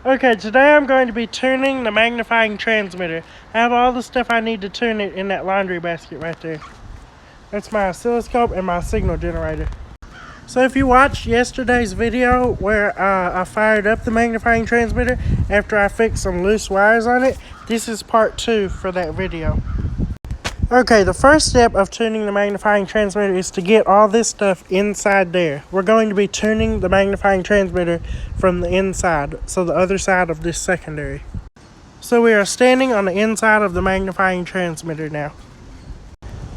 Okay, today I'm going to be tuning the magnifying transmitter. I have all the stuff I need to tune it in that laundry basket right there. That's my oscilloscope and my signal generator. So if you watched yesterday's video where I fired up the magnifying transmitter after I fixed some loose wires on it, this is part 2 for that video. Okay, the first step of tuning the magnifying transmitter is to get all this stuff inside there. We're going to be tuning the magnifying transmitter from the inside, so the other side of this secondary. So we are standing on the inside of the magnifying transmitter now.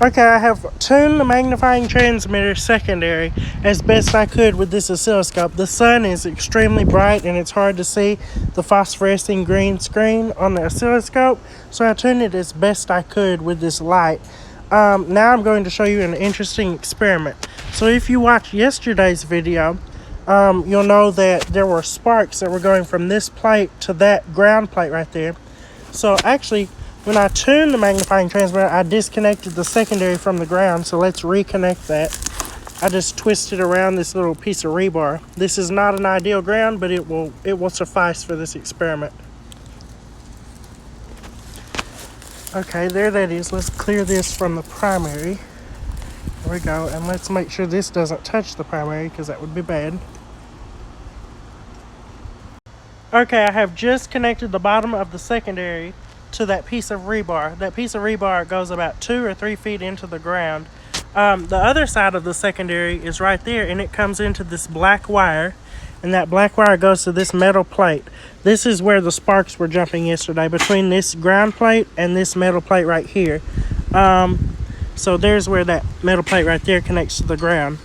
Okay, I have tuned the magnifying transmitter secondary as best I could with this oscilloscope. The sun is extremely bright and it's hard to see the phosphorescing green screen on the oscilloscope, so I tuned it as best I could with this light. Now I'm going to show you an interesting experiment. So if you watched yesterday's video, you'll know that there were sparks that were going from this plate to that ground plate right there. So actually, when I tuned the magnifying transmitter, I disconnected the secondary from the ground, so let's reconnect that. I just twisted around this little piece of rebar. This is not an ideal ground, but it will suffice for this experiment. Okay, there that is. Let's clear this from the primary. There we go, and let's make sure this doesn't touch the primary, because that would be bad. Okay, I have just connected the bottom of the secondary to that piece of rebar. That piece of rebar goes about 2 or 3 feet into the ground. The other side of the secondary is right there, and it comes into this black wire, and that black wire goes to this metal plate. This is where the sparks were jumping yesterday, between this ground plate and this metal plate right here. So there's where that metal plate right there connects to the ground.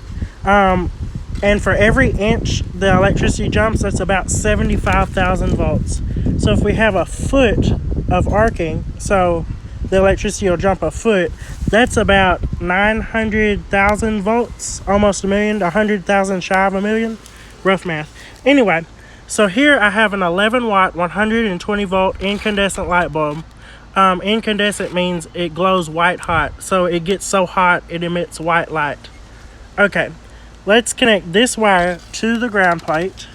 And for every inch the electricity jumps, that's about 75,000 volts. So if we have a foot of arcing, so the electricity will jump a foot, that's about 900,000 volts, almost a million, 100,000 shy of a million, rough math. Anyway, so here I have an 11 watt, 120 volt incandescent light bulb. Incandescent means it glows white hot, so it gets so hot it emits white light. Okay, let's connect this wire to the ground plate.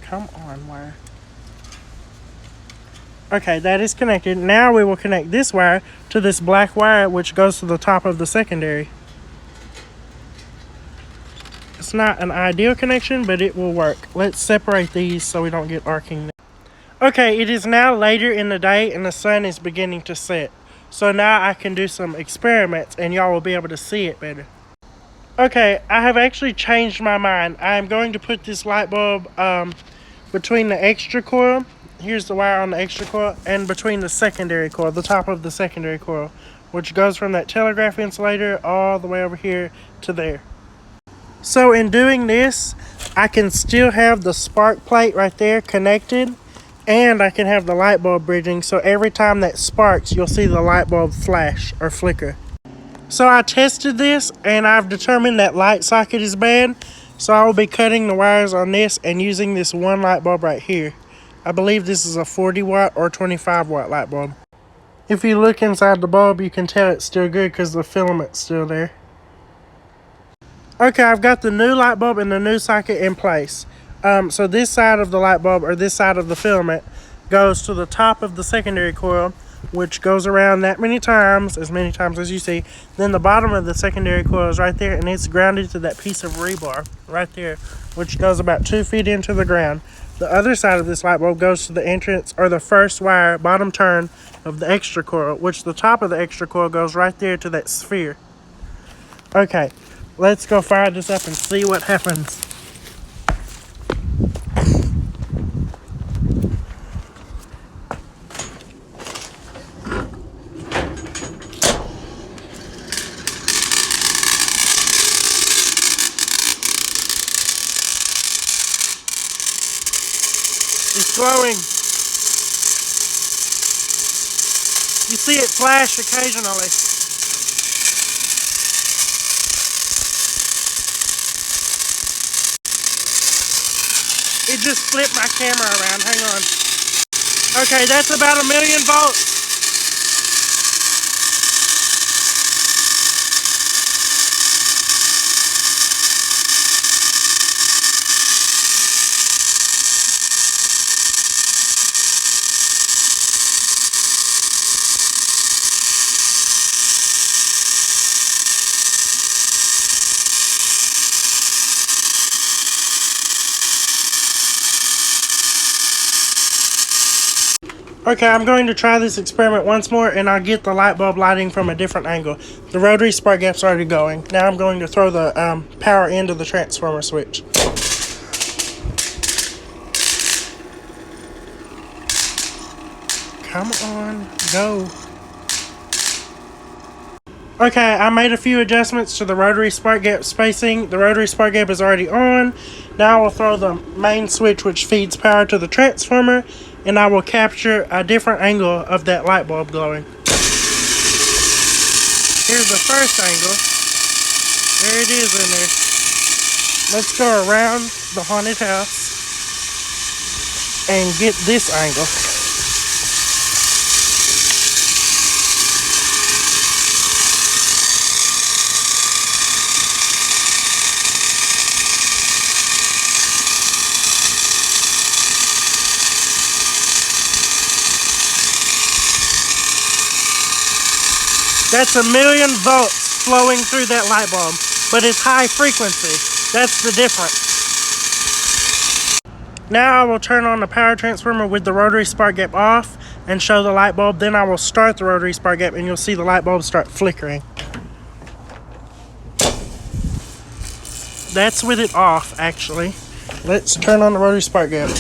Come on, wire. Okay, that is connected. Now we will connect this wire to this black wire, which goes to the top of the secondary. It's not an ideal connection, but it will work. Let's separate these so we don't get arcing. Okay, it is now later in the day and the sun is beginning to set. So now I can do some experiments and y'all will be able to see it better. Okay, I have actually changed my mind. I am going to put this light bulb between the extra coil. Here's the wire on the extra coil, and between the secondary coil, the top of the secondary coil, which goes from that telegraph insulator all the way over here to there. So in doing this, I can still have the spark plate right there connected, and I can have the light bulb bridging, so every time that sparks, you'll see the light bulb flash or flicker. So I tested this, and I've determined that light socket is bad, so I will be cutting the wires on this and using this one light bulb right here. I believe this is a 40 watt or 25 watt light bulb. If you look inside the bulb, you can tell it's still good because the filament's still there. Okay, I've got the new light bulb and the new socket in place. So this side of the light bulb, or this side of the filament, goes to the top of the secondary coil, which goes around that many times as you see. Then the bottom of the secondary coil is right there, and it's grounded to that piece of rebar right there, which goes about 2 feet into the ground. The other side of this light bulb goes to the entrance, or the first wire, bottom turn of the extra coil, which the top of the extra coil goes right there to that sphere. Okay, let's go fire this up and see what happens. It's glowing. You see it flash occasionally. It just flipped my camera around. Hang on. Okay, that's about 1,000,000 volts. Okay, I'm going to try this experiment once more, and I'll get the light bulb lighting from a different angle. The rotary spark gap's already going. Now I'm going to throw the power into the transformer switch. Come on, go. Okay, I made a few adjustments to the rotary spark gap spacing. The rotary spark gap is already on. Now I will throw the main switch which feeds power to the transformer, and I will capture a different angle of that light bulb glowing. Here's the first angle. There it is in there. Let's go around the haunted house and get this angle. That's 1,000,000 volts flowing through that light bulb, but it's high frequency. That's the difference. Now I will turn on the power transformer with the rotary spark gap off and show the light bulb. Then I will start the rotary spark gap and you'll see the light bulb start flickering. That's with it off, actually. Let's turn on the rotary spark gap.